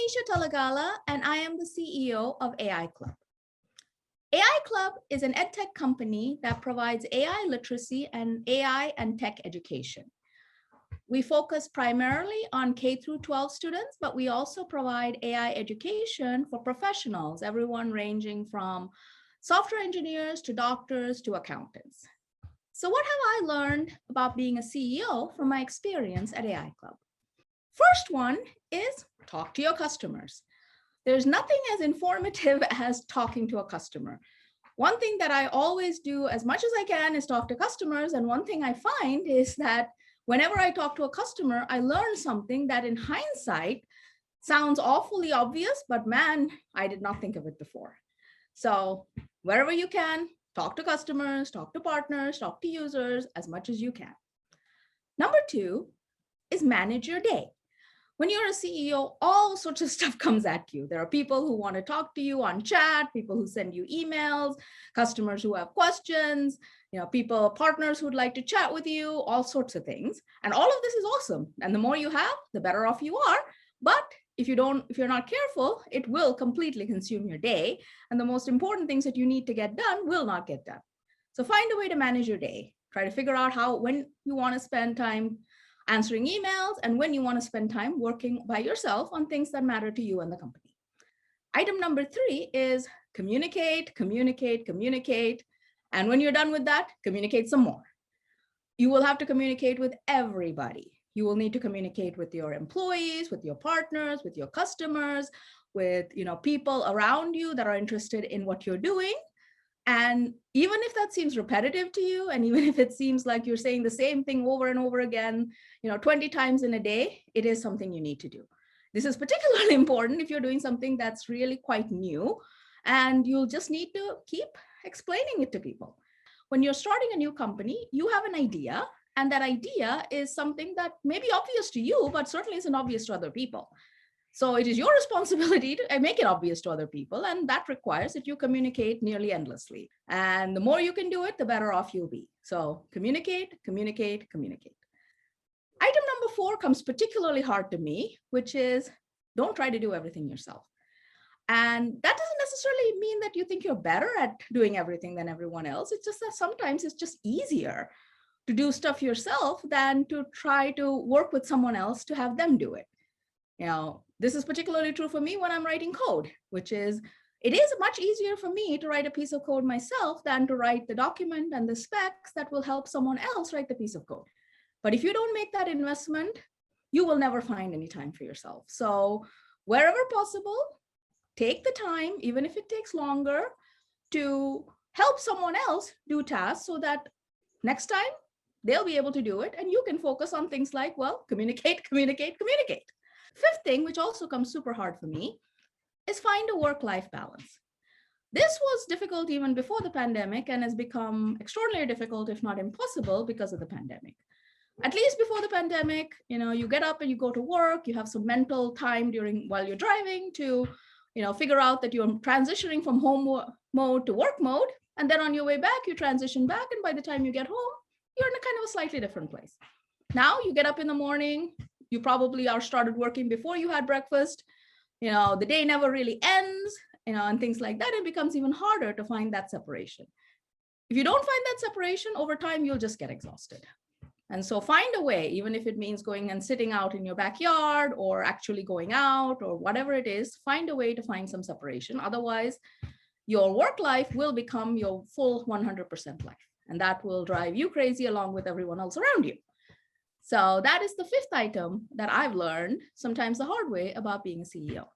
Nisha Talagala, and I am the CEO of AIClub. AIClub is an edtech company that provides AI literacy and AI and tech education. We focus primarily on K through 12 students, but we also provide AI education for professionals, everyone ranging from software engineers to doctors to accountants. So what have I learned about being a CEO from my experience at AIClub? First one is talk to your customers. There's nothing as informative as talking to a customer. One thing that I always do as much as I can is talk to customers. And one thing I find is that whenever I talk to a customer, I learn something that in hindsight sounds awfully obvious, but man, I did not think of it before. So wherever you can, talk to customers, talk to partners, talk to users as much as you can. Number two is manage your day. When you're a CEO, all sorts of stuff comes at you. There are people who want to talk to you on chat, people who send you emails, customers who have questions, people, partners who'd like to chat with you, all sorts of things. And all of this is awesome. And the more you have, the better off you are. But if you're not careful, it will completely consume your day. And the most important things that you need to get done will not get done. So find a way to manage your day. Try to figure out when you want to spend time answering emails and when you want to spend time working by yourself on things that matter to you and the company. Item number three is communicate, communicate, communicate. And when you're done with that, communicate some more. You will have to communicate with everybody. You will need to communicate with your employees, with your partners, with your customers, with people around you that are interested in what you're doing. And even if that seems repetitive to you, and even if it seems like you're saying the same thing over and over again, 20 times in a day, it is something you need to do. This is particularly important if you're doing something that's really quite new, and you'll just need to keep explaining it to people. When you're starting a new company, you have an idea, and that idea is something that may be obvious to you, but certainly isn't obvious to other people. So it is your responsibility to make it obvious to other people, and that requires that you communicate nearly endlessly. And the more you can do it, the better off you'll be. So communicate, communicate, communicate. Item number 4 comes particularly hard to me, which is don't try to do everything yourself. And that doesn't necessarily mean that you think you're better at doing everything than everyone else. It's just that sometimes it's just easier to do stuff yourself than to try to work with someone else to have them do it. This is particularly true for me when I'm writing code, which is, it is much easier for me to write a piece of code myself than to write the document and the specs that will help someone else write the piece of code. But if you don't make that investment, you will never find any time for yourself. So wherever possible, take the time, even if it takes longer, to help someone else do tasks so that next time they'll be able to do it and you can focus on things like, well, communicate, communicate, communicate. Fifth thing, which also comes super hard for me, is find a work-life balance. This was difficult even before the pandemic and has become extraordinarily difficult, if not impossible, because of the pandemic. At least before the pandemic, you get up and you go to work, you have some mental time while you're driving to, figure out that you're transitioning from home mode to work mode. And then on your way back, you transition back. And by the time you get home, you're in a kind of a slightly different place. Now you get up in the morning, you probably are started working before you had breakfast. The day never really ends, and things like that. It becomes even harder to find that separation. If you don't find that separation, over time, you'll just get exhausted. And so find a way, even if it means going and sitting out in your backyard or actually going out or whatever it is, find a way to find some separation. Otherwise, your work life will become your full 100% life. And that will drive you crazy along with everyone else around you. So that is the 5th item that I've learned, sometimes the hard way, about being a CEO.